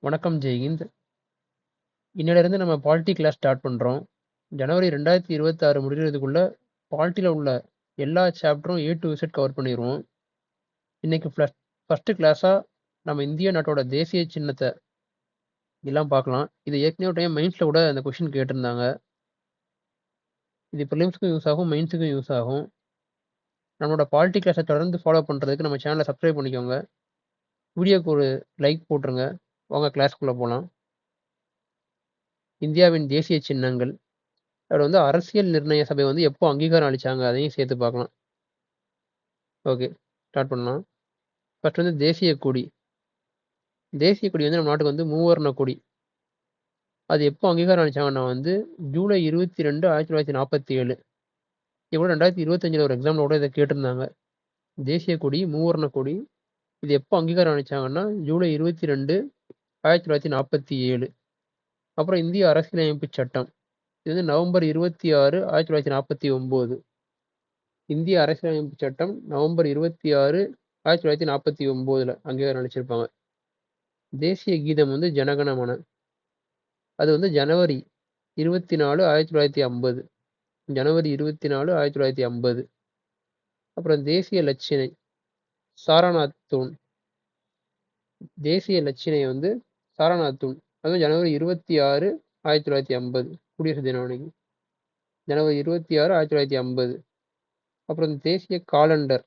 வணக்கம் ஜெய்ஹிந்த். இன்னையிலிருந்து நம்ம பாலிட்டி கிளாஸ் ஸ்டார்ட் பண்ணுறோம். ஜனவரி 2026 முடிகிறதுக்குள்ள பாலிட்டியில் உள்ள எல்லா சாப்டரும் A to Z கவர் பண்ணிடுவோம். இன்னைக்கு ஃபஸ்ட்டு கிளாஸாக நம்ம இந்திய நாட்டோட தேசிய சின்னத்தை எல்லாம் பார்க்கலாம். இது ஏற்கனவே டைம் மைன்ஸில் கூட அந்த கொஷின் கேட்டிருந்தாங்க. இது ப்ரிலிம்ஸ்க்கும் யூஸ் ஆகும், மெயின்ஸுக்கும் யூஸ் ஆகும். நம்மளோட பாலிட்டி கிளாஸை தொடர்ந்து ஃபாலோ பண்ணுறதுக்கு நம்ம சேனலை சப்ஸ்கிரைப் பண்ணிக்கோங்க. வீடியோக்கு ஒரு லைக் போட்டுருங்க. வாங்க கிளாஸ்க்குள்ளே போகலாம். இந்தியாவின் தேசிய சின்னங்கள். அதில் வந்து அரசியல் நிர்ணய சபை வந்து எப்போ அங்கீகாரம் அளித்தாங்க அதையும் சேர்த்து பார்க்கலாம். ஓகே, ஸ்டார்ட் பண்ணலாம். ஃபர்ஸ்ட் வந்து தேசிய கொடி. தேசிய கொடி வந்து நம்ம நாட்டுக்கு வந்து மூவர்ண கொடி. அது எப்போ அங்கீகாரம் அளித்தாங்கன்னா வந்து ஜூலை 22, 1947. இது கூட 2025 ஒரு எக்ஸாமில் கூட இதை கேட்டிருந்தாங்க. தேசிய கொடி மூவர்ண கொடி இது எப்போ அங்கீகாரம் அளித்தாங்கன்னா ஜூலை 22, 1947. அப்புறம் இந்திய அரசியலமைப்பு சட்டம். இது வந்து நவம்பர் 26, 1949. இந்திய அரசியலமைப்பு சட்டம் நவம்பர் 26, 1949 அங்கீகாரம் அளிச்சிருப்பாங்க. தேசிய கீதம் வந்து ஜனகணமன. அது வந்து ஜனவரி 24, 1950. ஜனவரி 24, 1950. அப்புறம் தேசிய லட்சினை சாரநாத் தூண். தேசிய லட்சினை வந்து சாரநாத் தூண். அதுவும் ஜனவரி 26, 1950. குடியரசு தினம் அன்னைக்கு ஜனவரி 26, 1950. அப்புறம் தேசிய காலண்டர்.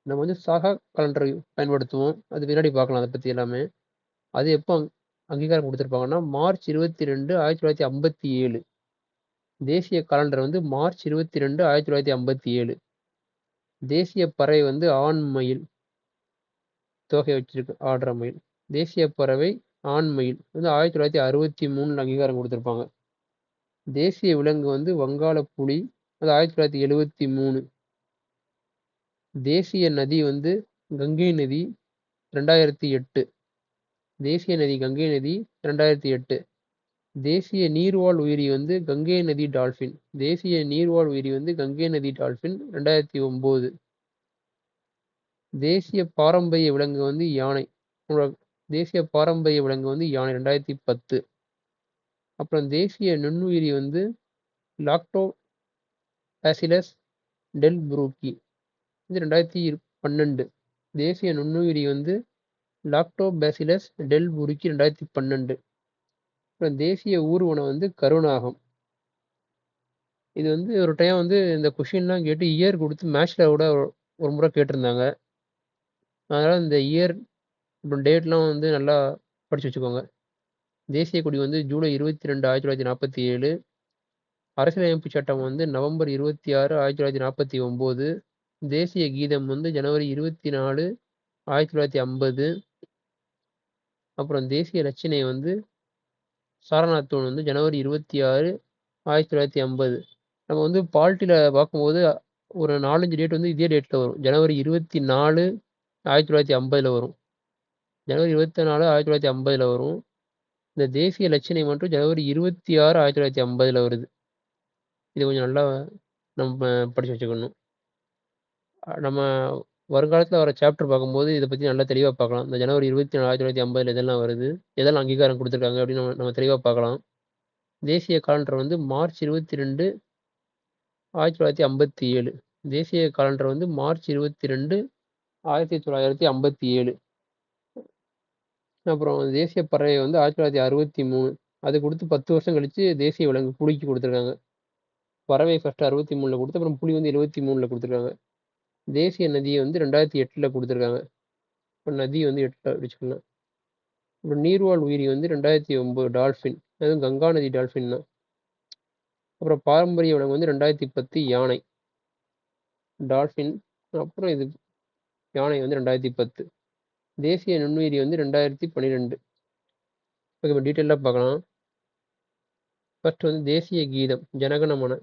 நம்ம வந்து சாகா காலண்டர் பயன்படுத்துவோம். அது பின்னாடி பார்க்கலாம் அதை பற்றி எல்லாமே. அது எப்போ அங்கீகாரம் கொடுத்துருப்பாங்கன்னா மார்ச் 22, 1957. தேசிய காலண்டர் வந்து மார்ச் 22, 1957. தேசிய பறவை வந்து ஆண் மயில். தொகை வச்சிருக்கு ஆடுற மயில். தேசிய பறவை ஆண் மயில் வந்து 1963 அங்கீகாரம் கொடுத்துருப்பாங்க. தேசிய விலங்கு வந்து வங்காள புலி. அது 1973. தேசிய நதி வந்து கங்கை நதி 2008. தேசிய நதி கங்கை நதி 2008. தேசிய நீர்வாழ் உயிரி வந்து கங்கை நதி டால்பின். தேசிய நீர்வாழ் உயிரி வந்து கங்கை நதி டால்பின் 2009. தேசிய பாரம்பரிய விலங்கு வந்து யானை. தேசிய பாரம்பரிய விலங்கு வந்து யானை 2010. அப்புறம் தேசிய நுண்ணுயிரி வந்து லாக்டோபாசிலஸ் டெல்ப்ரூக்கி. இது 2012. தேசிய நுண்ணுயிரி வந்து லாக்டோபாசிலஸ் டெல்புருக்கி 2012. அப்புறம் தேசிய ஊர்வனம் வந்து கருநாகம். இது வந்து ஒரு டைம் வந்து இந்த கொஷின்லாம் கேட்டு இயர் கொடுத்து மேட்ச்ல கூட ஒரு முறை கேட்டிருந்தாங்க. அதனால இந்த இயர் அப்புறம் டேட்லாம் வந்து நல்லா படிச்சு வச்சுக்கோங்க. தேசிய கொடி வந்து ஜூலை 22, 1947. அரசியலமைப்பு சட்டம் வந்து நவம்பர் 26, 1949. தேசிய கீதம் வந்து ஜனவரி 24, 1950. அப்புறம் தேசிய லட்சணை வந்து சாரநாத் தூண் வந்து ஜனவரி 26, 1950. நம்ம வந்து பாலிட்டியில் பார்க்கும்போது ஒரு 4-5 டேட் வந்து இதே டேட்டில் வரும். ஜனவரி 24, 1950 வரும். ஜனவரி 24, 1950 வரும். இந்த தேசிய லட்சணை மட்டும் ஜனவரி 26, 1950 வருது. இது கொஞ்சம் நல்லா நம்ம படிச்சு வச்சுக்கணும். நம்ம வருங்காலத்தில் வர சாப்டர் பார்க்கும்போது இதை பற்றி நல்லா தெளிவாக பார்க்கலாம். இந்த ஜனவரி 24, 1950 இதெல்லாம் வருது, எதெல்லாம் அங்கீகாரம் கொடுத்துருக்காங்க அப்படின்னு நம்ம தெளிவாக பார்க்கலாம். தேசிய காலண்டர் வந்து மார்ச் 22, 1957. தேசிய காலண்டர் வந்து மார்ச் 22, 1957. அப்புறம் தேசிய பறவை வந்து 1963. அது கொடுத்து 10 வருஷம் கழிச்சு தேசிய விலங்கு புலிக்கு கொடுத்துருக்காங்க. பறவை ஃபர்ஸ்ட் 63 கொடுத்து அப்புறம் புலி வந்து 73 கொடுத்துருக்காங்க. தேசிய நதியை வந்து 2008 கொடுத்துருக்காங்க. இப்போ நதி வந்து 8 வச்சுக்கலாம். அப்புறம் நீர்வாழ் உயிரி வந்து 2009 டால்ஃபின். அதுவும் கங்கா நதி டால்ஃபின் தான். அப்புறம் பாரம்பரிய விலங்கு வந்து 2010 யானை டால்ஃபின். அப்புறம் இது யானை வந்து 2010. தேசிய நுண்ணுயிரி வந்து 2012. ஓகே, இப்போ டீட்டெயிலாக பார்க்கலாம். ஃபர்ஸ்ட் வந்து தேசிய கீதம் ஜனகணமன.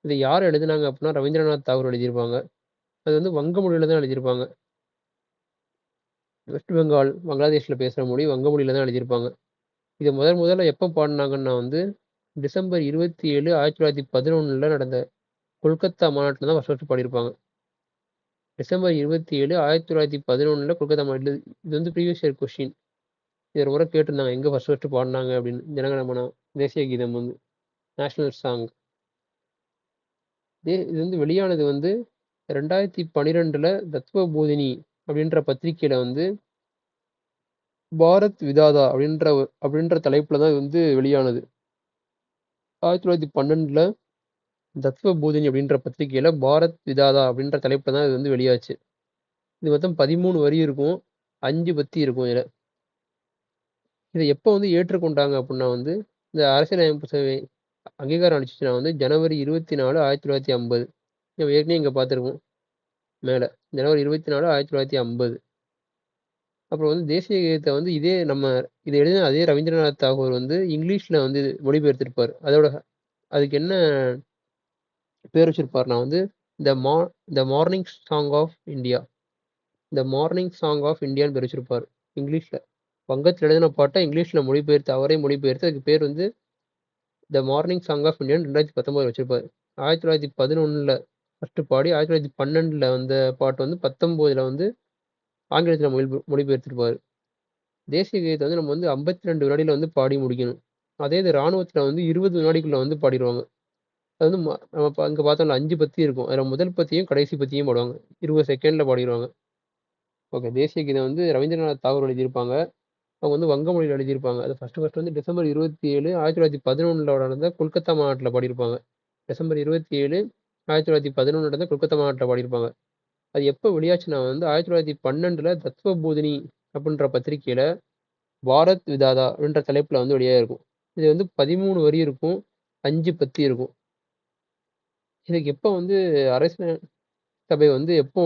இதை யார் எழுதுனாங்க அப்படின்னா ரவீந்திரநாத் தாகூர் எழுதியிருப்பாங்க. அது வந்து வங்க மொழியில தான் எழுதியிருப்பாங்க. வெஸ்ட் பெங்கால் பங்களாதேஷில் பேசுகிற மொழி வங்க மொழியில தான் எழுதியிருப்பாங்க. இதை முதல்ல எப்போ பாடினாங்கன்னா வந்து டிசம்பர் 27, 1911 நடந்த கொல்கத்தா மாநாட்டில் தான் ஃபர்ஸ்ட் பாடியிருப்பாங்க. டிசம்பர் 27, 1911 கொல்கத்தா மாநாட்டில். இது வந்து ப்ரீவியஸ் இயர் கொஸ்டின். இது ஒரு முறை கேட்டிருந்தாங்க எங்கே ஃபர்ஸ்ட் பாடினாங்க அப்படின்னு. ஜனகணமனா தேசிய கீதம் வந்து நேஷனல் சாங். இது வந்து வெளியானது வந்து 2012 தத்துவ போதினி அப்படின்ற பத்திரிக்கையில வந்து பாரத் விதாதா அப்படின்ற தலைப்புல தான் இது வந்து வெளியானது. 1912 தத்துவ போதினி அப்படின்ற பத்திரிக்கையில பாரத் விதாதா அப்படின்ற தலைப்புல தான் இது வந்து வெளியாச்சு. இது மொத்தம் 13 வரி இருக்கும், 5 பத்தி இருக்கும் இதுல. இதை எப்போ வந்து ஏற்றுக்கொண்டாங்க அப்படின்னா வந்து இந்த அரசியலமைப்பு சபை அங்கீகாரம் அளிச்சுச்சுன்னா வந்து ஜனவரி 24 1950. நம்ம ஏற்கனவே இங்க பார்த்துருக்கோம் மேல. ஜனவரி 24 1950. அப்புறம் வந்து தேசிய கீதத்தை வந்து இதை எழுதின அதே ரவீந்திரநாத் தாகூர் வந்து இங்கிலீஷ்ல வந்து மொழிபெயர்த்திருப்பார். அதுக்கு என்ன பேர் வச்சிருப்பாருன்னா வந்து the morning song of India. The morning song of இந்தியான்னு பேர் வச்சிருப்பாரு இங்கிலீஷ்ல. வங்கத்தில் எழுதின பாட்டை இங்கிலீஷ்ல மொழிபெயர்த்து அவரே மொழிபெயர்த்து அதுக்கு பேர் வந்து த மார்னிங் சாங் ஆஃப் இந்தியான்னு 2019 வச்சிருப்பாரு. 1911 ஃபர்ஸ்ட் பாடி 1912 வந்த பாட்டு வந்து 19 வந்து ஆங்கிலத்தில் மொழிபெயர்த்திருப்பாரு. தேசிய கீதத்தை வந்து நம்ம வந்து 52 வினாடியில வந்து பாடி முடிக்கணும். அதே இது ராணுவத்துல வந்து 20 வினாடிக்குள்ள வந்து பாடிடுவாங்க. அது வந்து நம்ம அங்க பார்த்தோம்ல 5 பத்தி இருக்கும். அதுல முதல் பத்தியும் கடைசி பத்தியும் பாடுவாங்க. 20 செகண்ட்ல பாடிடுவாங்க. ஓகே. தேசிய கீதம் வந்து ரவீந்திரநாத் தாகூர் எழுதியிருப்பாங்க. அவங்க வந்து வங்க மொழியில் எழுதியிருப்பாங்க. அது ஃபர்ஸ்ட் வந்து டிசம்பர் 27 1911 நடந்த கொல்கத்தா மாநாட்டில் பாடியிருப்பாங்க. டிசம்பர் 27 1911 நடந்த கொல்கத்தா மாநாட்டில் பாடியிருப்பாங்க. அது எப்போ வெளியாச்சுன்னா வந்து 1912 தத்துவ போதினி அப்படின்ற பத்திரிகையில பாரத் விதாதா அப்படின்ற தலைப்புல வந்து வெளியாக இருக்கும். இது வந்து 13 வரி இருக்கும், 5 பத்தி இருக்கும். இதுக்கு எப்போ வந்து அரசியல் சபை வந்து எப்போ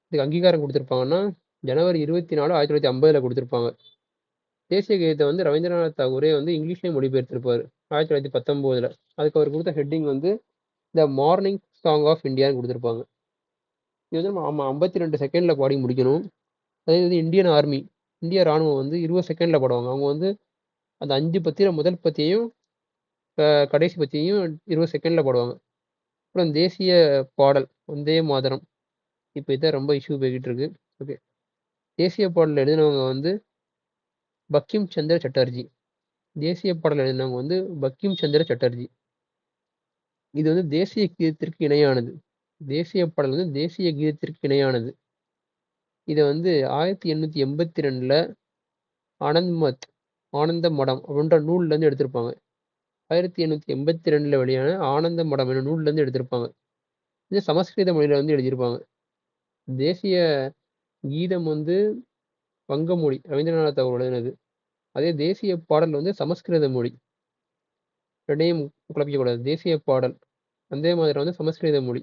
இதுக்கு அங்கீகாரம் கொடுத்துருப்பாங்கன்னா ஜனவரி 24 1950 கொடுத்துருப்பாங்க. தேசிய கீதத்தை வந்து ரவீந்திரநாத் தாகூரே வந்து இங்கிலீஷ்லேயும் மொழிபெயர்த்திருப்பாரு 1919. அதுக்கு அவர் கொடுத்த ஹெட்டிங் வந்து த மார்னிங் சாங் ஆஃப் இந்தியான்னு கொடுத்துருப்பாங்க. இது வந்து நம்ம 52 செகண்ட்ல பாடி முடிக்கணும். அதே வந்து இந்தியன் ஆர்மி, இந்திய ராணுவம் வந்து 20 செகண்ட்ல பாடுவாங்க. அவங்க வந்து அந்த 5 பத்தியில முதல் பத்தியையும் கடைசி பத்தியையும் 20 செகண்ட்ல பாடுவாங்க. அப்புறம் தேசிய பாடல் வந்தே மாதரம். இப்போ இதான் ரொம்ப இஷ்யூ போய்கிட்டு இருக்கு. ஓகே. தேசிய பாடல் எழுதினவங்க வந்து பக்கிம் சந்திர சட்டர்ஜி. தேசிய பாடல் எழுதினவங்க வந்து பக்கிம் சந்திர சட்டர்ஜி. இது வந்து தேசிய கீதத்திற்கு இணையானது. தேசிய பாடல் வந்து தேசிய கீதத்திற்கு இணையானது. இதை வந்து 1882 ஆனந்த மடம் அப்படின்ற நூல்ல இருந்து எடுத்திருப்பாங்க. 1882 வெளியான ஆனந்த மடம் என்ற நூல்ல இருந்து எடுத்திருப்பாங்க. இது சமஸ்கிருத மொழியில வந்து எழுதியிருப்பாங்க. தேசிய கீதம் வந்து வங்க மொழி, ரவீந்திரநாத் தாகூர் எழுதினது. அதே தேசிய பாடல் வந்து சமஸ்கிருத மொழி. ரெண்டையும் குழப்பிக்க கூடாது. தேசிய பாடல் வந்தே மாதரம் வந்து சமஸ்கிருத மொழி.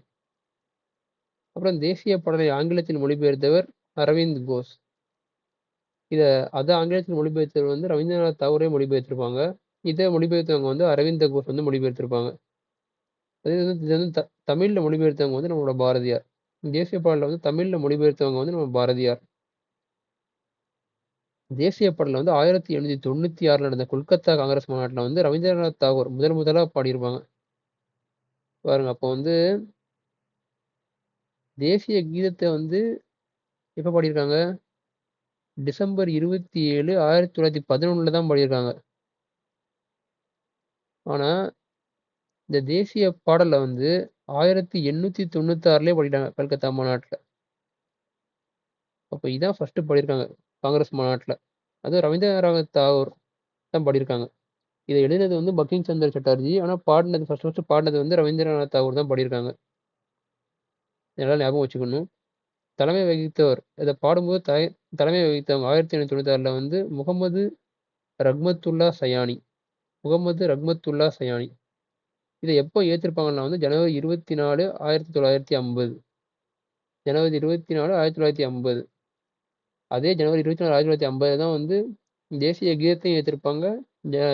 அப்புறம் தேசிய பாடலை ஆங்கிலத்தில் மொழிபெயர்த்தவர் அரவிந்த் கோஷ். அதை ஆங்கிலத்தில் மொழிபெயர்த்தவர் வந்து ரவீந்திரநாத் தாகூரே மொழிபெயர்த்திருப்பாங்க. இதை மொழிபெயர்த்தவங்க வந்து அரவிந்த கோஷ் வந்து மொழிபெயர்த்திருப்பாங்க. அதே வந்து இது வந்து தமிழ்ல மொழிபெயர்த்தவங்க வந்து நம்மளோட பாரதியார். தேசிய பாடல வந்து தமிழ்ல மொழிபெயர்த்தவங்க வந்து நம்ம பாரதியார். தேசிய பாடல வந்து 1896 நடந்த கொல்கத்தா காங்கிரஸ் மாநாட்டில் வந்து ரவீந்திரநாத் தாகூர் முதலா பாடியிருப்பாங்க. பாருங்க, அப்போ வந்து தேசிய கீதத்தை வந்து எப்ப பாடியிருக்காங்க? டிசம்பர் 27 1911 தான் பாடியிருக்காங்க. ஆனா இந்த தேசிய பாடலை வந்து 1896 பாடிட்டாங்க கல்கத்தா மாநாட்டுல. அப்ப இதான் ஃபர்ஸ்ட் பாடியிருக்காங்க காங்கிரஸ் மாநாட்டுல. அதுவும் ரவீந்திரநாத் தாகூர் தான் பாடியிருக்காங்க. இதை எழுதினது வந்து பங்கிம் சந்திர சட்டர்ஜி. ஆனா பாடினது ஃபர்ஸ்ட் பாடினது வந்து ரவீந்திரநாத் தாகூர் தான் பாடியிருக்காங்க. இதெல்லாம் ஞாபகம் வச்சுக்கணும். தலைமை வகித்தவர் இதை பாடும்போது தலைமை வகித்தவங்க 1896 வந்து முகமது ரஹ்மத்துல்லா சயானி. இதை எப்போ ஏற்றிருப்பாங்கன்னா வந்து ஜனவரி 24 1950. ஜனவரி 24 1950. அதே ஜனவரி 24 1950 தான் வந்து தேசிய கீதத்தையும் ஏற்றிருப்பாங்க.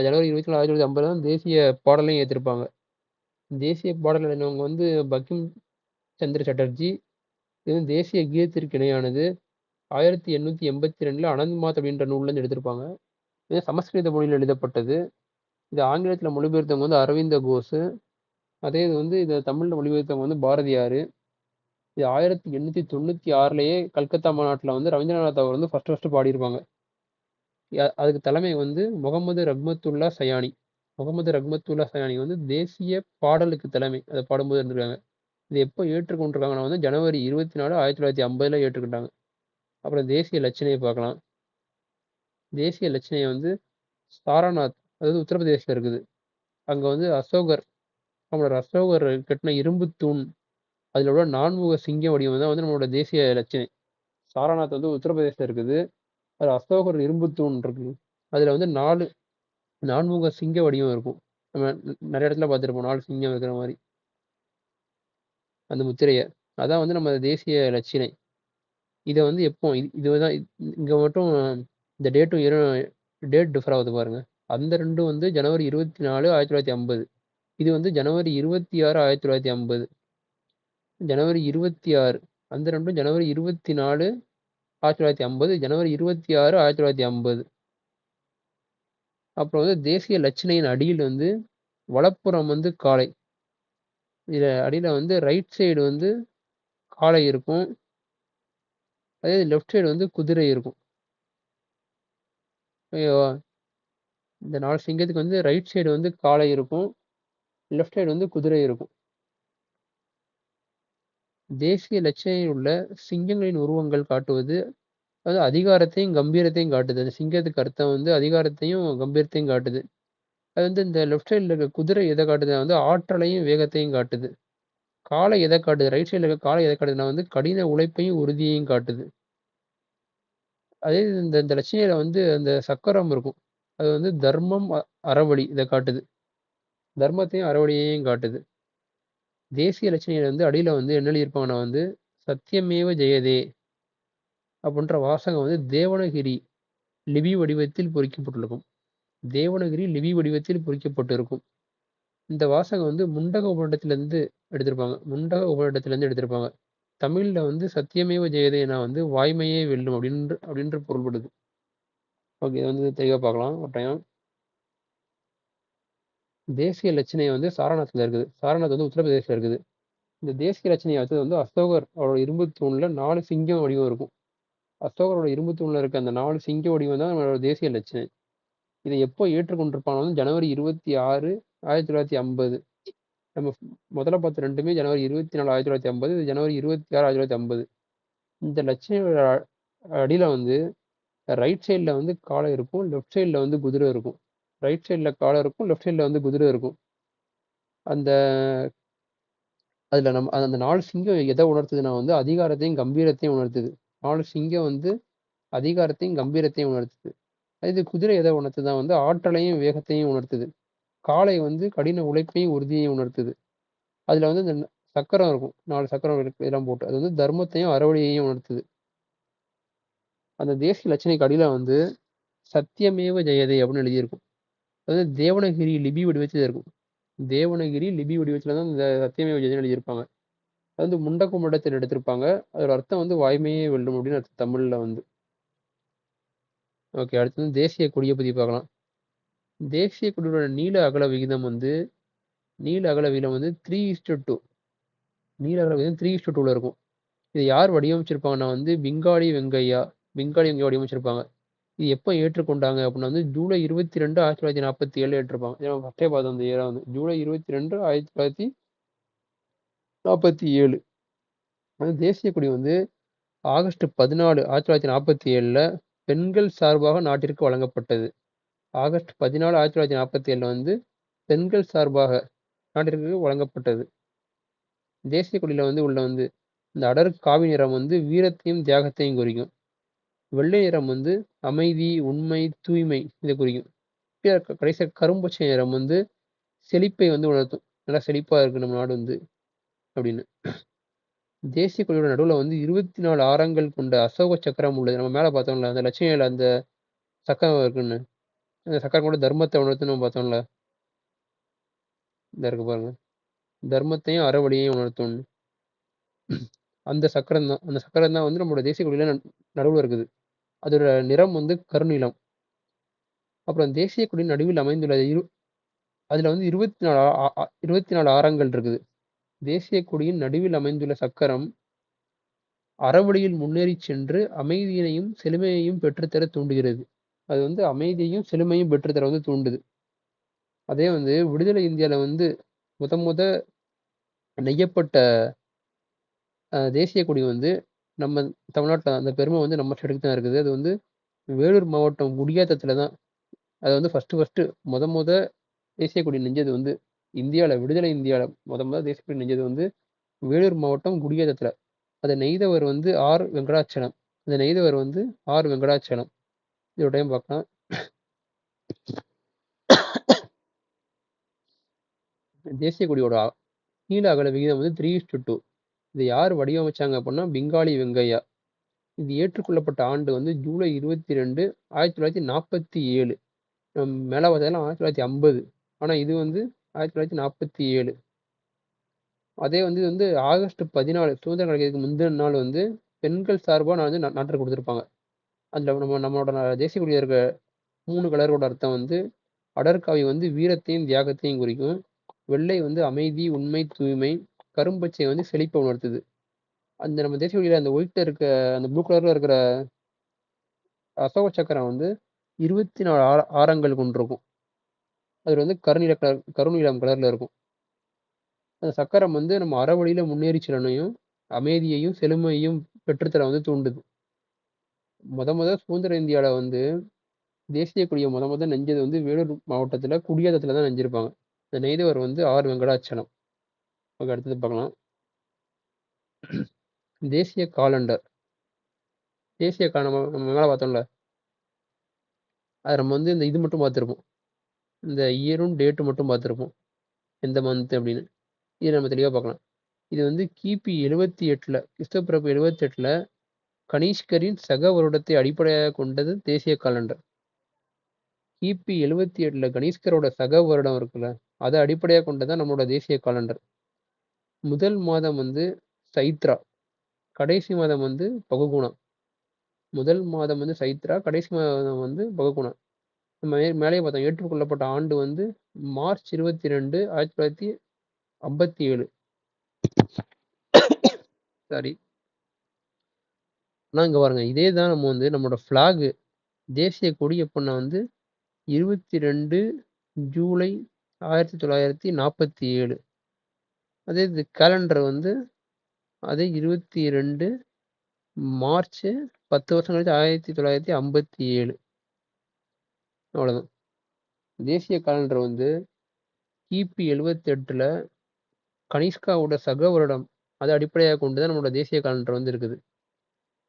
ஜனவரி 24 1950 தான் தேசிய பாடலையும் ஏற்றிருப்பாங்க. தேசிய பாடல் எழுதினவங்க வந்து பங்கிம் சந்திர சட்டர்ஜி. இது வந்து தேசிய கீதத்திற்கு இணையானது. 1882 அனந்த் மாத் அப்படின்ற நூல்ல இருந்து எடுத்திருப்பாங்க. இது சமஸ்கிருத மொழியில் எழுதப்பட்டது. இது ஆங்கிலத்தில் மொழிபெயர்த்தவங்க வந்து அரவிந்த கோஷ். அதே இது வந்து இதை தமிழ்ல மொழிபெயர்த்தவங்க வந்து பாரதியார். இது 1896 கல்கத்தா மாநாட்டில் வந்து ரவீந்திரநாத் தாகூர் வந்து ஃபர்ஸ்ட் பாடியிருப்பாங்க. அதுக்கு தலைமை வந்து முகமது ரஹ்மத்துல்லா சயானி. முகமது ரஹ்மத்துல்லா சயானி வந்து தேசிய பாடலுக்கு தலைமை. அதை பாடும்போது இருந்திருக்காங்க. இது எப்போ ஏற்றுக்கொண்டிருக்காங்கன்னா வந்து ஜனவரி 24 1950 ஏற்றுக்கிட்டாங்க. அப்புறம் தேசிய லட்சணையை பார்க்கலாம். தேசிய லட்சணையை வந்து சாரநாத், அதாவது உத்தரப்பிரதேசல இருக்குது. அங்க வந்து நம்மளோட அசோகர் கட்டின இரும்பு தூண், அதில் உள்ள நான்முக சிங்க வடிவம் தான் வந்து நம்மளோட தேசிய லட்சணை. சாரநாத் வந்து உத்தரப்பிரதேசல இருக்குது. அது அசோகர் இரும்பு தூண் இருக்கு. அதுல வந்து 4 நான்முக சிங்க வடிவம் இருக்கும். நம்ம நிறைய இடத்துல பார்த்துருப்போம் 4 சிங்கம் இருக்கிற மாதிரி அந்த முத்திரையை. அதான் வந்து நம்ம தேசிய லட்சணை. இதை வந்து எப்போ இதுதான் இங்க மட்டும் இந்த டேட் டிஃபர் ஆகுது பாருங்க. அந்த ரெண்டும் வந்து ஜனவரி 24 1950. இது வந்து ஜனவரி 26 1950. ஜனவரி 26 அந்த ரெண்டும் ஜனவரி 24 1950, ஜனவரி 26 1950. அப்புறம் வந்து தேசிய லட்சணையின் அடியில் வந்து வலப்புறம் வந்து காளை. இதுல அடியில வந்து ரைட் சைடு வந்து காளை இருக்கும். அதே லெஃப்ட் சைடு வந்து குதிரை இருக்கும். ஓகேவா? இந்த 4 சிங்கத்துக்கு வந்து ரைட் சைடு வந்து காளை இருக்கும், லெஃப்ட் சைடு வந்து குதிரை இருக்கும். தேசிய லட்சணையில் உள்ள சிங்கங்களின் உருவங்கள் காட்டுவது அது அதிகாரத்தையும் கம்பீரத்தையும் காட்டுது. அந்த சிங்கத்துக்கு அர்த்தம் வந்து அதிகாரத்தையும் கம்பீரத்தையும் காட்டுது. அது வந்து இந்த லெஃப்ட் சைடுல இருக்க குதிரை எதை காட்டுதுன்னா வந்து ஆற்றலையும் வேகத்தையும் காட்டுது. காளை எதை காட்டுது? ரைட் சைடுல இருக்க காளை எதை காட்டுதுன்னா வந்து கடின உழைப்பையும் உறுதியையும் காட்டுது. அதே இந்த இந்த லட்சணையில வந்து அந்த சக்கரம் இருக்கும். அது வந்து தர்மம், அறவழி இதை காட்டுது. தர்மத்தையும் அறவழியையும் காட்டுது. தேசிய லட்சணையில வந்து அடியில வந்து என்ன எழுதியிருப்பாங்கன்னா வந்து சத்தியமேவ ஜெயதே அப்படின்ற வாசகம் வந்து தேவனகிரி லிபி வடிவத்தில் பொறிக்கப்பட்டிருக்கும். தேவனகிரி லிபி வடிவத்தில் பொறிக்கப்பட்டிருக்கும். இந்த வாசகம் வந்து முண்டக உபநிடத்திலிருந்து எடுத்திருப்பாங்க. முண்டக உபநிடத்திலிருந்து எடுத்திருப்பாங்க. தமிழ்ல வந்து சத்தியமேவ ஜெயதேனா வந்து வாய்மையே வெல்லும் அப்படின்ற பொருள்படுது. ஓகே, இதை வந்து தெளிவாக பார்க்கலாம் ஒரு டைம். தேசிய லட்சணை வந்து சாரநாத்தில் இருக்குது. சாரநாத் வந்து உத்தரப்பிரதேசில் இருக்குது. இந்த தேசிய லட்சணையை அடுத்தது வந்து அசோகர் அவரோட இரும்பு தூண்ல 4 சிங்கம் வடிவம் இருக்கும். அசோகரோட இரும்பு தூண்ல இருக்க அந்த 4 சிங்க வடிவம் தான் நம்மளோட தேசிய லட்சணை. இதை எப்போ ஏற்றுக்கொண்டிருப்பாங்க வந்து ஜனவரி 26 1950. நம்ம முதல்ல பார்த்த ரெண்டுமே ஜனவரி 24 1950, இது ஜனவரி 26 1950. இந்த லட்சணையோட அடியில வந்து ரைட் சைடுல வந்து காளை இருக்கும், லெஃப்ட் சைடுல வந்து குதிரை இருக்கும். ரைட் சைடுல காளை இருக்கும், லெஃப்ட் சைடுல வந்து குதிரை இருக்கும். அந்த அதுல நம்ம அந்த 4 சிங்கம் எதை உணர்த்துதுன்னா வந்து அதிகாரத்தையும் கம்பீரத்தையும் உணர்த்துது. 4 சிங்கம் வந்து அதிகாரத்தையும் கம்பீரத்தையும் உணர்த்துது. இது குதிரை எதை உணர்த்துதான் வந்து ஆற்றலையும் வேகத்தையும் உணர்த்துது. காளை வந்து கடின உழைப்பையும் உறுதியையும் உணர்த்துது. அதுல வந்து இந்த சக்கரம் இருக்கும், 4 சக்கரம் இருக்கு இதெல்லாம் போட்டு, அது வந்து தர்மத்தையும் அறவழியையும் உணர்த்துது. அந்த தேசிய லட்சணைக்கு அடியில வந்து சத்தியமேவ ஜெயதே அப்படின்னு எழுதியிருக்கும். அதாவது தேவனகிரி லிபி வடிவத்தில் இருக்கும். தேவனகிரி லிபி வடிவத்துல தான் இந்த சத்தியமேவ ஜெயதேன்னு எழுதியிருப்பாங்க. அது வந்து முண்டக்கு முண்டத்தில் எடுத்திருப்பாங்க. அதோட அர்த்தம் வந்து வாய்மையே வெல்லும் அப்படின்னு அர்த்தம் தமிழ்ல வந்து. ஓகே, அடுத்து வந்து தேசிய கொடியை பத்தி பார்க்கலாம். தேசிய கொடியோட நீள அகல விகிதம் வந்து 3:2. நீள அகல விகிதம் 3:2 இருக்கும். இது யார் வடிவமைச்சிருப்பாங்கன்னா வந்து பெங்காலி வெங்கையா வடிவமைச்சிருப்பாங்க. இது எப்போ ஏற்றுக்கொண்டாங்க அப்படின்னா வந்து ஜூலை 22 1947 ஏற்றிருப்பாங்க. ஏன்னா ஃபர்ஸ்டே பார்த்தோம் அந்த இயரா வந்து ஜூலை 22 1947. அந்த தேசிய கொடி வந்து ஆகஸ்ட் 14 1947 பெண்கள் சார்பாக நாட்டிற்கு வழங்கப்பட்டது. ஆகஸ்ட் 14 1947 வந்து பெண்கள் சார்பாக நாட்டிற்கு வழங்கப்பட்டது. தேசிய கொடியில வந்து இந்த அடர் காவி நிறம் வந்து வீரத்தையும் தியாகத்தையும் குறிக்கும். வெள்ளை நிறம் வந்து அமைதி, உண்மை, தூய்மை இதை குறிக்கும். கடைசியா கரும்பச்சை நிறம் வந்து செழிப்பை வந்து உணர்த்தும். நல்லா செழிப்பா இருக்கு நம்ம நாடு வந்து அப்படின்னு. தேசிய கொடியோட நடுவுல வந்து 24 ஆரங்கள் கொண்ட அசோக சக்கரம் உள்ளது. நம்ம மேல பார்த்தோம்ல அந்த லட்சுமியில அந்த சக்கரம் இருக்குன்னு, அந்த சக்கரம் கூட தர்மத்தை உணர்த்துன்னு பார்த்தோம்ல. இந்த இருக்கு பாருங்க, தர்மத்தையும் அறவழியையும் உணர்த்தும். அந்த சக்கரம் தான் வந்து நம்மளோட தேசிய கொடியில நடுவுல இருக்குது. அதோட நிறம் வந்து கருநீலம். அப்புறம் தேசிய கொடியின் நடுவில் அமைந்துள்ள அதுல வந்து 24 ஆரங்கள் இருக்குது. தேசிய கொடியின் நடுவில் அமைந்துள்ள சக்கரம் அறவழியில் முன்னேறி சென்று அமைதியினையும் செழுமையையும் பெற்றுத்தர தூண்டுகிறது. அது வந்து அமைதியையும் செழுமையும் பெற்றுத்தர வந்து தூண்டுது. அதே வந்து விடுதலை இந்தியால வந்து முத நெய்யப்பட்ட தேசிய கொடி வந்து நம்ம தமிழ்நாட்டுல அந்த பெருமை வந்து நம்ம ஸ்டேட்டுக்கு தான் இருக்குது. அது வந்து வேலூர் மாவட்டம் குடியாத்தத்துல தான் அது வந்து ஃபர்ஸ்ட்டு மொத தேசிய கொடி நெஞ்சது வந்து விடுதலை இந்தியால மொத தேசிய கொடி நெஞ்சது வந்து வேலூர் மாவட்டம் குடியாத்தத்துல. அத நெய்தவர் வந்து ஆர். வெங்கடாச்சலம். அத நெய்தவர் வந்து ஆர். வெங்கடாச்சலம். இது ஒரு டைம் பார்க்கலாம். தேசிய கொடியோட நீள அகல விகிதம் வந்து 3:2. இதை யார் வடிவமைச்சாங்க அப்படின்னா பிங்காலி வெங்கையா. இது ஏற்றுக்கொள்ளப்பட்ட ஆண்டு வந்து ஜூலை 22, 1947. மேல பார்த்ததெல்லாம் 1950. ஆனா இது வந்து 1947. அதே வந்து இது வந்து ஆகஸ்ட் 14 சுதந்திரம் கிடைக்கிறதுக்கு முந்தின நாள் வந்து பெண்கள் சார்பா நான் வந்து நாட்டிற்கு கொடுத்துருப்பாங்க. அதுல நம்மளோட தேசிய கொடியில இருக்க 3 கலரோட அர்த்தம் வந்து அடர்காவி வந்து வீரத்தையும் தியாகத்தையும் குறிக்கும். வெள்ளை வந்து அமைதி, உண்மை, தூய்மை. கரும்பச்சை வந்து செழிப்பை உணர்த்துது. அந்த நம்ம தேசிய கொடியில அந்த ஒயிட்ல இருக்க அந்த ப்ளூ கலர்ல இருக்கிற அசோக சக்கரம் வந்து 24 ஆரங்கள் கொண்டிருக்கும். அது வந்து கருநீலம் கலர்ல இருக்கும். அந்த சக்கரம் வந்து நம்ம அறவழியில முன்னேறி செல்லனையும் அமைதியையும் செழுமையையும் பெற்றுத்தர வந்து தூண்டுது. முத சுதந்திர இந்தியால வந்து தேசிய கொடியை முத நெஞ்சது வந்து வேலூர் மாவட்டத்துல குடியாத்தத்துல தான் நெஞ்சிருப்பாங்க. இந்த நெய்தவர் வந்து ஆர். வெங்கடாச்சலம். அடுத்தது பார்க்கலாம். தேசிய காலண்டர். தேசிய நம்ம மேல பார்த்தோம்ல, அது நம்ம வந்து இந்த இது மட்டும் பார்த்துருப்போம். இந்த இயரும் டேட்டு மட்டும் பார்த்துருப்போம். எந்த மந்த் அப்படின்னு. இது நம்ம தெளிவா பார்க்கலாம். இது வந்து கிபி 78ல கிறிஸ்துவ 78ல கனிஷ்கரின் சக வருடத்தை அடிப்படையாக கொண்டது தேசிய காலண்டர். கிபி 78ல கனிஷ்கரோட சக வருடம் இருக்குல்ல, அதை அடிப்படையாக கொண்டதான் நம்மளோட தேசிய காலண்டர். முதல் மாதம் வந்து சைத்ரா, கடைசி மாதம் வந்து பகுகுணா. முதல் மாதம் வந்து சைத்ரா, கடைசி மாதம் வந்து பகுகுணா. நம்ம மேலேயே பார்த்தோம், ஏற்றுக்கொள்ளப்பட்ட ஆண்டு வந்து மார்ச் 22, 1957. சாரி. ஆனா இங்க பாருங்க, இதே தான் நம்ம வந்து நம்மளோட ஃபிளாக் தேசிய கொடி எப்படின்னா வந்து 22 ஜூலை 1947. அதே இது கேலண்டர் வந்து அதே 22 மார்ச் 10 வருஷம் கழிச்சு 1957. அவ்வளவுதான். தேசிய காலண்டர் வந்து கிபி 78ல கனிஷ்காவோட சக வருடம் அதை அடிப்படையாக கொண்டுதான் நம்மளோட தேசிய காலண்டர் வந்து இருக்குது.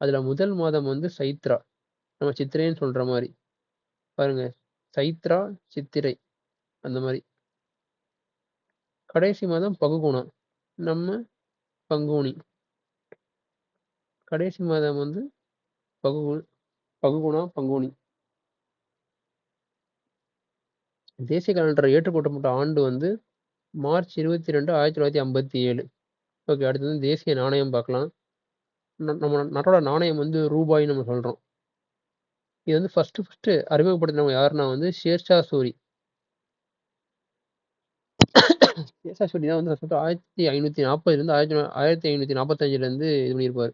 அதுல முதல் மாதம் வந்து சைத்ரா, நம்ம சித்திரைன்னு சொல்ற மாதிரி பாருங்க, சைத்ரா சித்திரை அந்த மாதிரி. கடைசி மாதம் பகுகுணா, நம்ம பங்குனி. கடைசி மாதம் வந்து பகுகுணா பங்குனி. தேசிய காலண்டர் ஏற்றுக்கொள்ளப்பட்ட ஆண்டு வந்து மார்ச் 22, 1957. ஓகே, அடுத்தது வந்து தேசிய நாணயம் பார்க்கலாம். நம்ம நாட்டோட நாணயம் வந்து ரூபாய்ன்னு நம்ம சொல்றோம். இது வந்து ஃபர்ஸ்ட் அறிமுகப்படுத்தினவங்க யாருன்னா வந்து ஷேர்ஷா சூரி. ஷேர்ஷா சூரி தான் வந்து 1540 இருந்து 1545 இருந்து இது பண்ணியிருப்பாரு.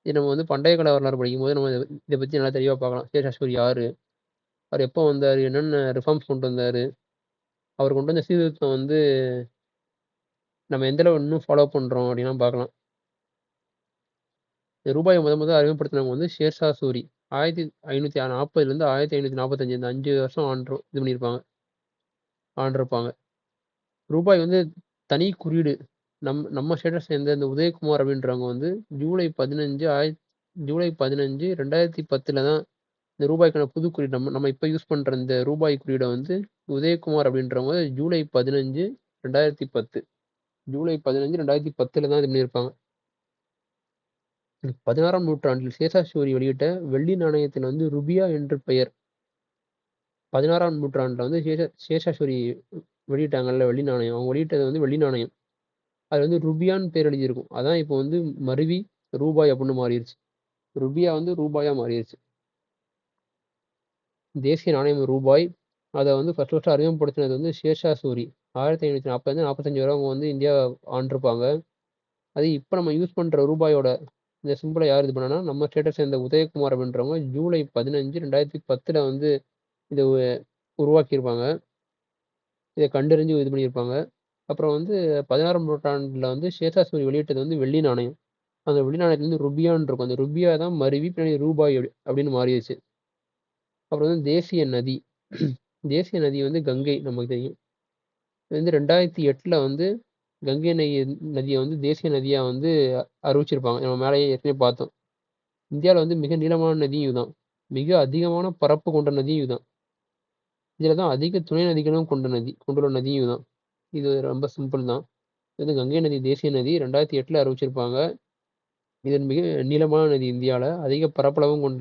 இது நம்ம வந்து பண்டைய கால வரலாறு படிக்கும்போது நம்ம இதை பத்தி நல்லா தெளிவா பார்க்கலாம். ஷேர்ஷா சூரி யாரு, அவர் எப்போ வந்தாரு, என்னென்ன ரிஃபார்ம்ஸ் கொண்டு வந்தாரு, அவர் கொண்டு வந்த சீர்திருத்தம் வந்து நம்ம எந்த அளவு இன்னும் ஃபாலோ பண்றோம் அப்படின்லாம் பார்க்கலாம். ரூபாயை முதல் அறிமுகப்படுத்தினவங்க வந்து ஷேர்ஷா சூரி. 1540 இருந்து 1545 இந்த 5 வருஷம் இது பண்ணியிருப்பாங்க, ஆண்டிருப்பாங்க. ரூபாய் வந்து தனி குறியீடு. நம்ம ஸ்டேட்டஸ் சேர்ந்த இந்த உதயகுமார் அப்படின்றவங்க வந்து ஜூலை 15 2010 தான் இந்த ரூபாய்க்கான புது குறியீடு நம்ம இப்ப யூஸ் பண்ற இந்த ரூபாய் குறியீடை வந்து உதயகுமார் அப்படின்றவங்க ஜூலை 15, 2010 ஜூலை 15, 2010 தான் இது பண்ணியிருப்பாங்க. 16ஆம் நூற்றாண்டில் ஷேர்ஷா சூரி வெளியிட்ட வெள்ளி நாணயத்தில் வந்து ருபியா என்று பெயர். 16ஆம் நூற்றாண்டுல வந்து ஷேர்ஷா சூரி வெளியிட்டாங்கல்ல வெள்ளி நாணயம், அவங்க வெளியிட்டது வந்து வெள்ளி நாணயம். அது வந்து ருபியான்னு பேர் எழுதியிருக்கும். அதான் இப்போ வந்து மருவி ரூபாய் அப்படின்னு மாறிடுச்சு. ருபியா வந்து ரூபாயா மாறிடுச்சு. தேசிய நாணயம் ரூபாய். அதை வந்து ஃபர்ஸ்ட் அறிமுகப்படுத்தினது வந்து ஷேர்ஷா சூரி. 1540 45 வரை அவங்க வந்து இந்தியா ஆண்டிருப்பாங்க. அது இப்போ நம்ம யூஸ் பண்ற ரூபாயோட இந்த சிம்பிளை யார் இது பண்ணனா, நம்ம ஸ்டேட்டை சேர்ந்த உதயகுமார் அப்படின்றவங்க ஜூலை 15 2010 வந்து இதை உருவாக்கியிருப்பாங்க. இதை கண்டறிஞ்சு இது பண்ணியிருப்பாங்க. அப்புறம் வந்து 16ஆம் நூற்றாண்டுல வந்து சேஷாஸ்வரி வெளியிட்டது வந்து வெள்ளி நாணயம். அந்த வெள்ளி நாணயத்துல வந்து ருபியான்னு இருக்கும். அந்த ருபியா தான் மருவி பின்னாடி ரூபாய் அப்படின்னு மாறிடுச்சு. அப்புறம் வந்து தேசிய நதி. தேசிய நதி வந்து கங்கை, நமக்கு தெரியும். இது வந்து 2008 வந்து கங்கை நதியை வந்து தேசிய நதியா வந்து அறிவிச்சிருப்பாங்க. நம்ம மேலேயே ஏற்கனவே பார்த்தோம். இந்தியாவில் வந்து மிக நீளமான நதியும் இதுதான். மிக அதிகமான பரப்பு கொண்ட நதியும் இதுதான். இதுல தான் அதிக துணை நதிகளும் கொண்டுள்ள நதியும் இதுதான். இது ரொம்ப சிம்பிள் தான். இது வந்து கங்கை நதி தேசிய நதி 2008 அறிவிச்சிருப்பாங்க. இது மிக நீளமான நதி இந்தியாவில், அதிக பரப்பளவும் கொண்ட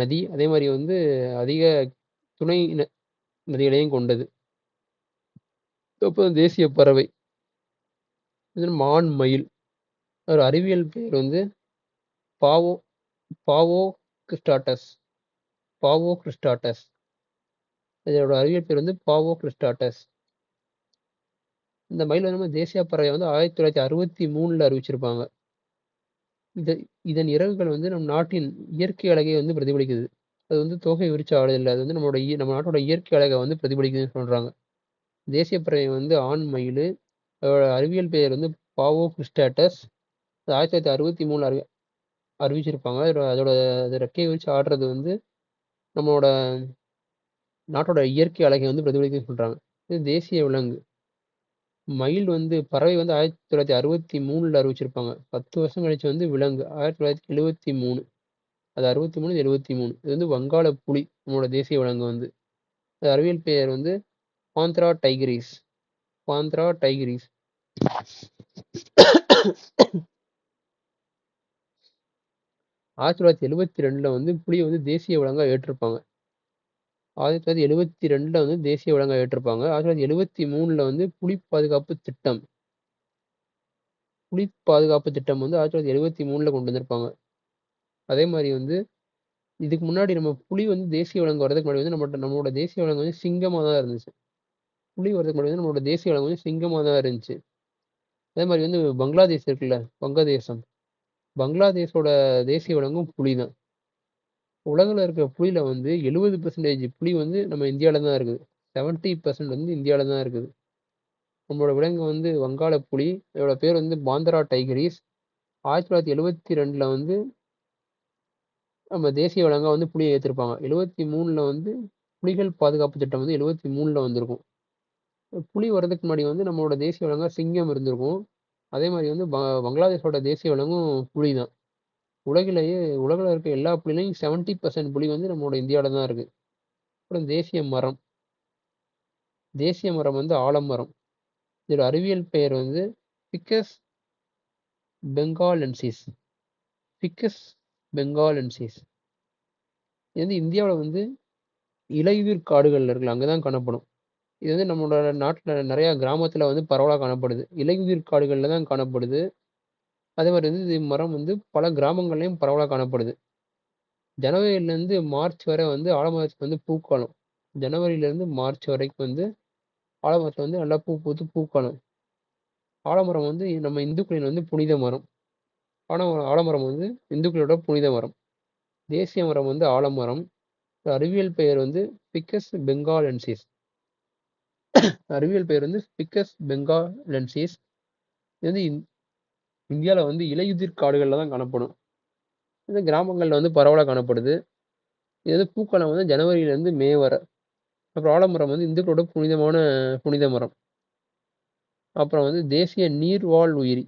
நதி. அதே மாதிரி வந்து அதிக துணை நதிகளையும் கொண்டது. அப்புறம் தேசிய பறவை இது மான் மயில். ஒரு அறிவியல் பெயர் வந்து பாவோ பாவோ கிறிஸ்டாட்டஸ். பாவோ கிறிஸ்டாட்டஸ். இதோட அறிவியல் பேர் வந்து பாவோ கிறிஸ்டாட்டஸ். இந்த மயில் வந்து தேசிய பறவை வந்து 1963 அறிவிச்சிருப்பாங்க. இதன் இறகுகள் வந்து நம் நாட்டின் இயற்கை அழகை வந்து பிரதிபலிக்குது. அது வந்து தோகை விரிச்சு ஆடுதில்லை. அது வந்து நம்ம நாட்டோட இயற்கை அழகை வந்து பிரதிபலிக்குதுன்னு சொல்றாங்க. தேசிய பறவை வந்து ஆண் மயில். அதோட அறிவியல் பெயர் வந்து பாவோ கிறிஸ்டாட்டஸ். 1963 அறிவிச்சிருப்பாங்க. அதோட ரெக்கையை விரிச்சு ஆடுறது வந்து நம்மளோட நாட்டோட இயற்கை அழகை வந்து பிரதிபலிக்குதுன்னு சொல்றாங்க. இது தேசிய விலங்கு. மயில் வந்து பறவை வந்து 1963 அறிவிச்சிருப்பாங்க. 10 வருஷம் கழிச்சு வந்து விலங்கு 1973. அது 63, 73. இது வந்து வங்காள புலி, நம்மளோட தேசிய விலங்கு வந்து. அது அறிவியல் பெயர் வந்து பாந்த்ரா டைகரிஸ். பாந்த்ரா டைகரிஸ். 1972 வந்து புலியை வந்து தேசிய விலங்கா ஏற்றிருப்பாங்க. 1972 வந்து தேசிய விலங்கா ஏற்றிருப்பாங்க. 1973 வந்து புலி பாதுகாப்பு திட்டம் வந்து 1973 கொண்டு வந்திருப்பாங்க. அதே மாதிரி வந்து இதுக்கு முன்னாடி நம்ம புலி வந்து தேசிய விலங்கு வர்றதுக்கு முன்னாடி வந்து நம்மளோட தேசிய விலங்கு வந்து சிங்கமா தான் இருந்துச்சு. புலி வர்றதுக்கு முன்னாடி வந்து நம்மளோட தேசிய விலங்கு வந்து சிங்கமா தான் இருந்துச்சு. அதே மாதிரி வந்து பங்களாதேஷ் இருக்குல்ல, வங்கதேசம். பங்களாதேஷோட தேசிய விலங்கும் புலி தான். உலகில் இருக்கிற புலியில வந்து 70% புலி வந்து நம்ம இந்தியாவில தான் இருக்குது. 70% வந்து இந்தியாவில தான் இருக்குது. நம்மளோட விலங்கு வந்து வங்காள புலி. இதோட பேர் வந்து பாந்தரா டைகரிஸ். 1972 வந்து நம்ம தேசிய விலங்கா வந்து புலியை ஏற்றிருப்பாங்க. 73 வந்து புலிகள் பாதுகாப்பு திட்டம் வந்து 73 வந்திருக்கும். புலி வர்றதுக்கு முன்னாடி வந்து நம்மளோட தேசிய விலங்கா சிங்கம் இருந்திருக்கும். அதே மாதிரி வந்து பங்களாதேஷோட தேசிய விலங்கும் புலி தான். உலகில் இருக்க எல்லா புலிலையும் 70% புலி வந்து நம்மளோட இந்தியாவில தான் இருக்கு. அப்புறம் தேசிய மரம் வந்து ஆலமரம். இதோட அறிவியல் பெயர் வந்து பிக்கஸ் பெங்காலென்சிஸ். பிக்கஸ் பெங்காலென்சிஸ். இது வந்து இந்தியாவில் வந்து இலையுதிர் காடுகள் இருக்குல்ல, அங்கதான் காணப்படும். இது வந்து நம்மளோட நாட்டில் நிறைய கிராமத்துல வந்து பரவலாக காணப்படுது. இலையுதிர் காடுகள்ல தான் காணப்படுது. அதே மாதிரி வந்து இது மரம் வந்து பல கிராமங்கள்லயும் பரவலாக காணப்படுது. ஜனவரியிலேருந்து மார்ச் வரை வந்து ஆலமரத்துக்கு வந்து பூக்காலம். ஜனவரியிலேருந்து மார்ச் வரைக்கும் வந்து ஆலமரத்தில் வந்து நல்லா பூ பூத்து பூக்காலம். ஆலமரம் வந்து நம்ம இந்துக்களின் வந்து புனித மரம். ஆலமரம் வந்து இந்துக்களோட புனித மரம். தேசிய மரம் வந்து ஆலமரம். அறிவியல் பெயர் வந்து பிக்கஸ் பெங்காலென்சிஸ். அறிவியல் பெயர் வந்து பிக்கஸ் பெங்காலென்சிஸ். இது வந்து இந்தியாவில் வந்து இலையுதிர் காடுகளில் தான் காணப்படும். இது கிராமங்களில் வந்து பரவலாக காணப்படுது. இது வந்து பூக்காலம் வந்து ஜனவரியிலேருந்து மே வரை. அப்புறம் ஆலமரம் வந்து இந்துக்களோட புனித மரம். அப்புறம் வந்து தேசிய நீர்வாழ் உயிரி.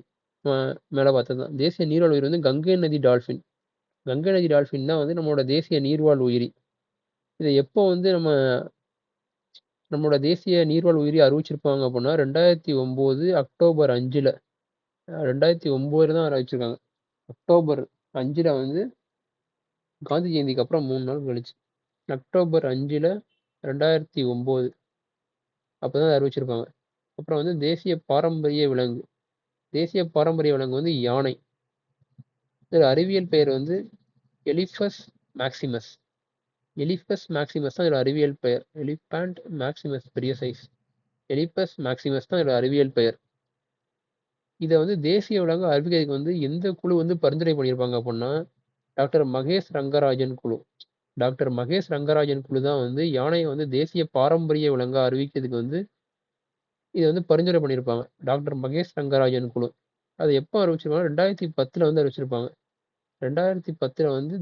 மேலே பார்த்தது தான். தேசிய நீர்வாழ் உயிரி வந்து கங்கை நதி டால்ஃபின். கங்கை நதி டால்ஃபின் தான் வந்து நம்மளோட தேசிய நீர்வாழ் உயிரி. இதை எப்போ வந்து நம்மளோட தேசிய நீர்வாழ் உயிரி அறிவிச்சிருப்பாங்க அப்படின்னா 2009 அக்டோபர் 5. 2009 தான் அறிவிச்சிருக்காங்க. அக்டோபர் 5 வந்து காந்தி ஜெயந்திக்கு அப்புறம் 3 நாள் கழிச்சு அக்டோபர் 5 2009 அப்போதான் அறிவிச்சிருப்பாங்க. அப்புறம் வந்து தேசிய பாரம்பரிய விலங்கு. தேசிய பாரம்பரிய விலங்கு வந்து யானை. இதோட அறிவியல் பெயர் வந்து எலிஃபஸ் மேக்சிமஸ். எலிஃபஸ் மேக்சிமஸ் தான் இதோட அறிவியல் பெயர். எலிஃபண்ட் மேக்சிமஸ் பெரிய சைஸ். எலிஃபஸ் மேக்சிமஸ் தான் இதோட அறிவியல் பெயர். இதை வந்து தேசிய விலங்கு அறிவிக்கிறதுக்கு வந்து எந்த குழு வந்து பரிந்துரை பண்ணியிருப்பாங்க அப்படின்னா டாக்டர் மகேஷ் ரங்கராஜன் குழு. டாக்டர் மகேஷ் ரங்கராஜன் குழு தான் வந்து யானையை வந்து தேசிய பாரம்பரிய விலங்கா அறிவிக்கிறதுக்கு வந்து இதை வந்து பரிந்துரை பண்ணியிருப்பாங்க. டாக்டர் மகேஷ் ரங்கராஜன் குழு. அது எப்போ அறிவிச்சிருப்பாங்க? 2010 வந்து அறிவிச்சிருப்பாங்க. 2010 வந்து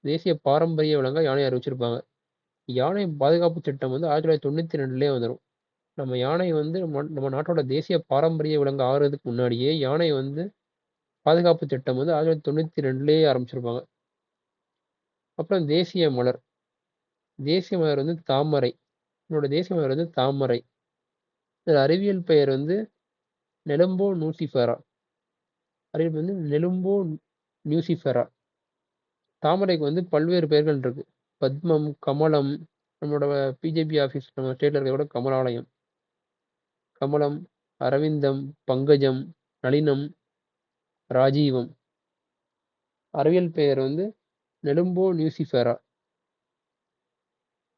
தேசிய பாரம்பரிய விலங்கா யானை அறிவிச்சிருப்பாங்க. யானை பாதுகாப்பு சட்டம் வந்து 1992லயே வந்துடும். நம்ம யானை வந்து நம்ம நாட்டோட தேசிய பாரம்பரிய விலங்கு ஆகிறதுக்கு முன்னாடியே யானை வந்து பாதுகாப்பு சட்டம் வந்து 1992லயே ஆரம்பிச்சிருப்பாங்க. அப்புறம் தேசிய மலர். தேசிய மலர் வந்து தாமரை. என்னோட தேசிய மலர் வந்து தாமரை. இதோட அறிவியல் பெயர் வந்து நெலும்போ நூசிஃபெரா. அறிவியல் வந்து நெலும்போ நியூசிஃபெரா. தாமரைக்கு வந்து பல்வேறு பெயர்கள் இருக்கு. பத்மம், கமலம், நம்மளோட பிஜேபி ஆஃபீஸ் நம்ம ஸ்டேட்ல இருக்கிற கூட கமலாலயம், கமலம், அரவிந்தம், பங்கஜம், நளினம், ராஜீவம். அறிவியல் பெயர் வந்து நெலும்போ நியூசிஃபெரா.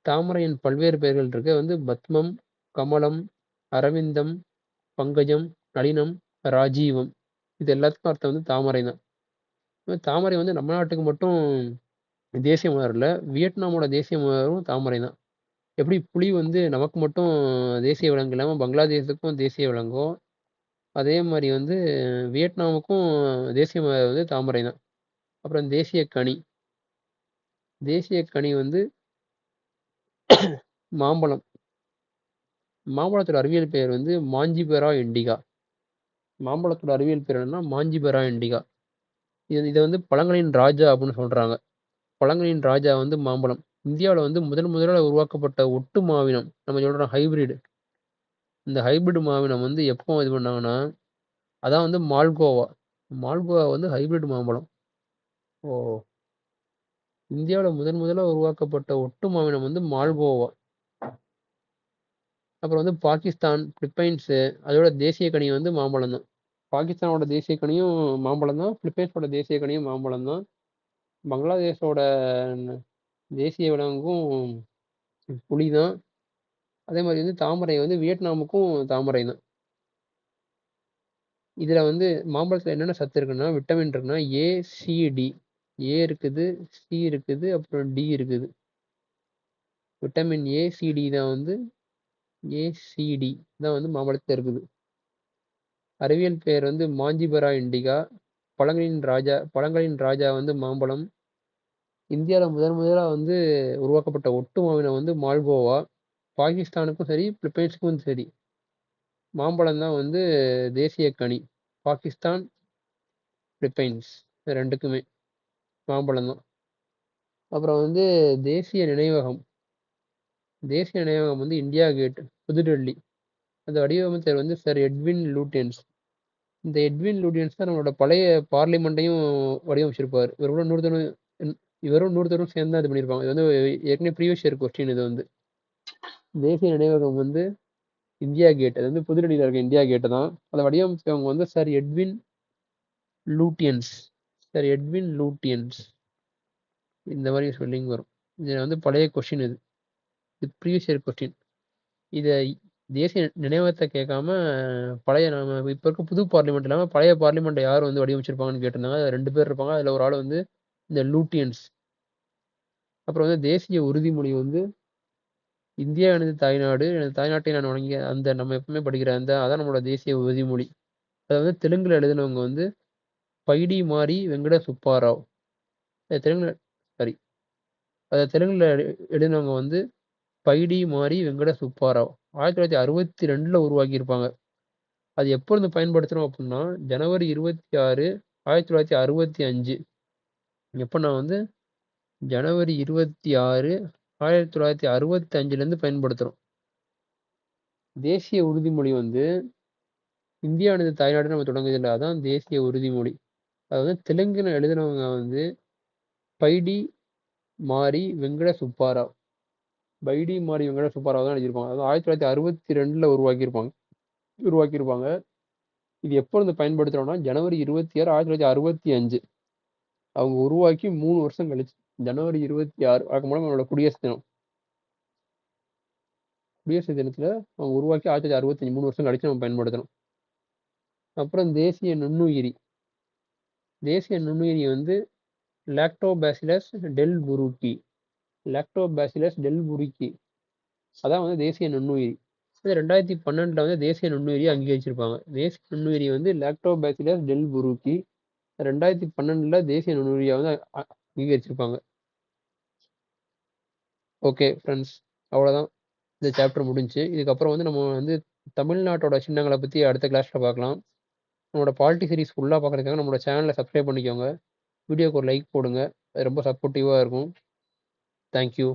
தாமரையின் பல்வேறு பெயர்கள் இருக்கு. வந்து பத்மம், கமலம், அரவிந்தம், பங்கஜம், நளினம், ராஜீவம். இது எல்லாத்துக்கும் அர்த்தம் வந்து தாமரை தான். தாமரை வந்து நம்ம நாட்டுக்கு மட்டும் தேசிய மலர் இல்ல. வியட்நாமோட தேசிய மலரும் தாமரை தான். எப்படி புலி வந்து நமக்கு மட்டும் தேசிய விலங்கு இல்லாம பங்களாதேஷுக்கும் தேசிய விலங்கோ, அதே மாதிரி வந்து வியட்நாமுக்கும் தேசிய மலர் வந்து தாமரை தான். அப்புறம் தேசிய கனி. தேசிய கனி வந்து மாம்பழம். மாம்பழத்தோட அறிவியல் பெயர் வந்து மாஞ்சிபெரா இண்டிகா. மாம்பழத்தோட அறிவியல் பேர் என்னன்னா மாஞ்சிபெரா இண்டிகா. இதை வந்து பழங்களின் ராஜா அப்படின்னு சொல்றாங்க. பழங்களின் ராஜா வந்து மாம்பழம். இந்தியாவில் வந்து முதல்ல உருவாக்கப்பட்ட ஒட்டு மாவினம், நம்ம சொல்றோம் ஹைபிரிட். இந்த ஹைபிரிட் மாவினம் வந்து எப்போ இது பண்ணாங்கன்னா, அதான் வந்து மால்கோவா. மால்கோவா வந்து ஹைபிரிட் மாம்பழம். ஓ, இந்தியாவில் முதல்ல உருவாக்கப்பட்ட ஒட்டு மாவினம் வந்து மால்கோவா. அப்புறம் வந்து பாகிஸ்தான், பிலிப்பைன்ஸு, அதோட தேசிய கனி வந்து மாம்பழம் தான். பாகிஸ்தானோட தேசிய கனியும் மாம்பழம் தான். பிலிப்பைன்ஸோட தேசிய கனியும் மாம்பழம் தான். பங்களாதேஷோட தேசிய விலங்கும் புலி தான். அதே மாதிரி வந்து தாமரை வந்து வியட்நாமுக்கும் தாமரை தான். இதுல வந்து மாம்பழத்துல என்னென்ன சத்து இருக்குன்னா, விட்டமின் இருக்குன்னா ஏ, சி, டி. ஏ இருக்குது, சி இருக்குது, அப்புறம் டி இருக்குது. விட்டமின் ஏ, சி, டி தான் வந்து ஏசிடி தான் வந்து மாம்பழத்துல இருக்குது. அறிவியல் பெயர் வந்து மாஞ்சிபெரா இண்டிகா. பழங்களின் ராஜா வந்து மாம்பழம். இந்தியாவில் முதலா வந்து உருவாக்கப்பட்ட ஒட்டு மாவினம் வந்து மால்கோவா. பாகிஸ்தானுக்கும் சரி, பிலிப்பைன்ஸுக்கும் சரி, மாம்பழம் தான் வந்து தேசிய கனி. பாகிஸ்தான், பிலிப்பைன்ஸ் ரெண்டுக்குமே மாம்பழம் தான். அப்புறம் வந்து தேசிய நினைவகம். தேசிய நினைவகம் வந்து இந்தியா கேட், புதுடெல்லி. அந்த வடிவமைத்தவர் வந்து சர் எட்வின் லூட்டியன்ஸ். இந்த எட்வின் லூட்டியன்ஸ் தான் நம்மளோட பழைய பார்லிமெண்ட்டையும் வடிவமைச்சிருப்பார். இவரும் இன்னொருத்தரும் சேர்ந்து தான் இது பண்ணியிருப்பாங்க. இது வந்து ஏற்கனவே ப்ரீவியஸ் இயர் கொஸ்டின். இது வந்து தேசிய நினைவகம் வந்து இந்தியா கேட். அது வந்து புதுடெல்லியில் இருக்க இந்தியா கேட்டு தான். அதை வடிவமைச்சவங்க வந்து sir Edwin Lutyens. Sir Edwin Lutyens. இந்த மாதிரி ஸ்பெல்லிங் வரும். இது வந்து பழைய கொஸ்டின். இது ப்ரீவியஸ் இயர் கொஸ்டின். இதை தேசிய நினைவகத்தை கேட்காம பழைய நம்ம இப்போ இருக்க புது பார்லிமெண்ட் இல்லாமல் பழைய பார்லிமெண்ட்டை யார் வந்து வடிவமைச்சிருப்பாங்கன்னு கேட்டிருந்தாங்க. அது 2 பேர் இருப்பாங்க. அதில் ஒரு ஆள் வந்து இந்த லூட்டியன்ஸ். அப்புறம் வந்து தேசிய உறுதிமொழி வந்து இந்தியா எனது தாய்நாடு, எனது தாய்நாட்டை நான் வணங்கிய அந்த நம்ம எப்பவுமே படிக்கிற அதான் நம்மளோட தேசிய உறுதிமொழி. அதை வந்து தெலுங்குல எழுதினவங்க வந்து பைடி மாரி வெங்கட சுப்பாராவ். தெலுங்குல சாரி அதை தெலுங்குல எழுதினவங்க வந்து பைடி மாரி வெங்கட சுப்பாராவ். 1962 உருவாக்கியிருப்பாங்க. அது எப்போ இருந்து பயன்படுத்துறோம் அப்படின்னா ஜனவரி 26, 1965. எப்போ வந்து ஜனவரி 26, 1965 பயன்படுத்துறோம். தேசிய உறுதிமொழி வந்து இந்தியானது தாய்நாடு நம்ம தொடங்குதில்லை. அதான் தேசிய உறுதிமொழி. அது வந்து தெலுங்குல எழுதினவங்க வந்து பைடி மாரி வெங்கட சுப்பாராவ். பைடி மாரி வெங்கட சுப்பாராவ் தான் எழுதியிருப்பாங்க. அதாவது 1962 உருவாக்கியிருப்பாங்க. இது எப்போ இருந்து பயன்படுத்துறோம்னா ஜனவரி 26, 1965. அவங்க உருவாக்கி 3 வருஷம் கழிச்சு ஜனவரி 26 அதுக்கு மூலம் நம்மளோட குடியரசு தினம். குடியரசு தினத்துல அவங்க உருவாக்கி 1965 3 வருஷம் கழிச்சு நம்ம பயன்படுத்தணும். அப்புறம் தேசிய நுண்ணுயிரி. தேசிய நுண்ணுயிரி வந்து லாக்டோபாசிலஸ் டெல்புரூக்கி. லாக்டோபாசிலஸ் டெல்புரிக்கி. அதான் வந்து தேசிய நுண்ணுயிரி. இது 2012 வந்து தேசிய நுண்ணுயிரியை அங்கீகரிச்சிருப்பாங்க. தேசிய நுண்ணுயிரி வந்து லாக்டோபாசிலஸ் டெல்புரூக்கி 2012 தேசிய நுண்ணுயிரியா வந்து அங்கீகரிச்சிருப்பாங்க. ஓகே ஃப்ரெண்ட்ஸ், அவ்வளோதான். இந்த சாப்டர் முடிஞ்சுச்சு. இதுக்கப்புறம் வந்து நம்ம வந்து தமிழ்நாட்டோட சின்னங்களை பற்றி அடுத்த கிளாஸில் பார்க்கலாம். நம்மளோட பாலிட்டி சீரிஸ் ஃபுல்லாக பார்க்குறதுக்காக நம்மளோட சேனலை சப்ஸ்கிரைப் பண்ணிக்கோங்க. வீடியோக்கு ஒரு லைக் போடுங்க. அது ரொம்ப சப்போர்ட்டிவாக இருக்கும். தேங்க்யூ.